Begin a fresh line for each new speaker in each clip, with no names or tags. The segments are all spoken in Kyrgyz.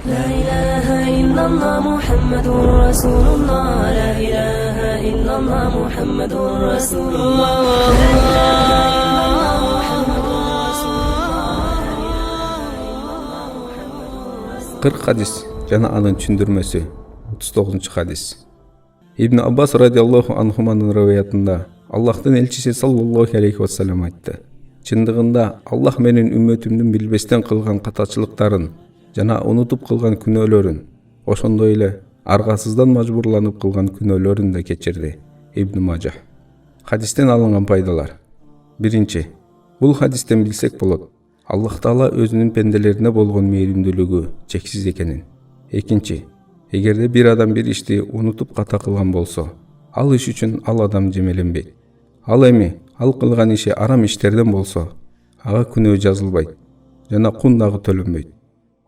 لا إله إلا الله محمد رسول الله لا إله إلا الله محمد رسول الله
40 hadis жана анын түшүндүрмөсү. 39 hadis. Ибн Аббас радиаллаху анхуманын риваятында Аллахтын элчиси саллаллаху алейхи вассалам айтты: чындыгында Аллах менин үммөтүмдүн билбестен кылган катачылыктарын жана унутуп кылган күнөөлөрүн, ошондой эле аргасыздан мажбурланып кылган күнөөлөрүн да кечирди. Ибн Мажах. Хадистен алынган пайдалар. Биринчи, бул хадистен билсек болот: Аллах Таала өзүнүн пенделерине болгон мээримдүүлүгү чексиз экенин. Экинчи, эгерде бир адам бир ишти унутуп ката кылган болсо, ал иш үчүн ал адам жемеленбейт. Ал эми ал кылган иши арам иштерден болсо, ага күнөө жазылбайт жана кун дагы төлөнбөйт.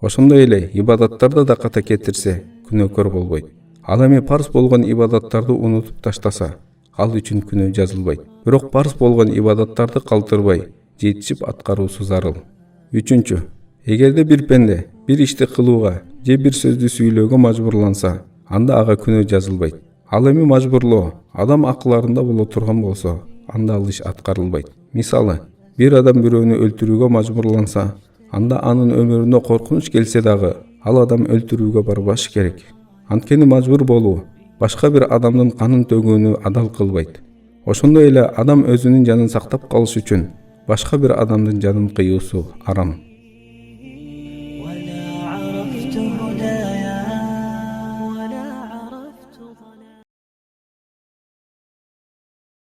Ошондой эле ибадаттарда да ката кетирсе, күнөөкөр болбойт. Ал эми парз болгон ибадаттарды унутуп таштаса, ал үчүн күнөө жазылбайт. Бирок парз болгон ибадаттарды калтырбай, жетишип аткаруусу зарыл. Үчүнчү, эгерде бир пенде бир ишти кылууга же бир сөздү сүйлөөгө мажбурланса, анда ага күнөө жазылбайт. Ал эми мажбурлоо адам акыларында боло турган болсо, анда ал иш аткарылбайт. Мисалы, бир адам бирөөнү өлтүрүүгө мажбурланса, анда анын өмүрүнө коркунуч келсе дагы, ал адам өлтүрүүгө барбашы керек. Анткени мажбур болуу башка бир адамдын канын төгүүнү адал кылбайт. Ошондой эле адам өзүнүн жанын сактап калыш үчүн башка бир адамдын жанын кыюусу арам.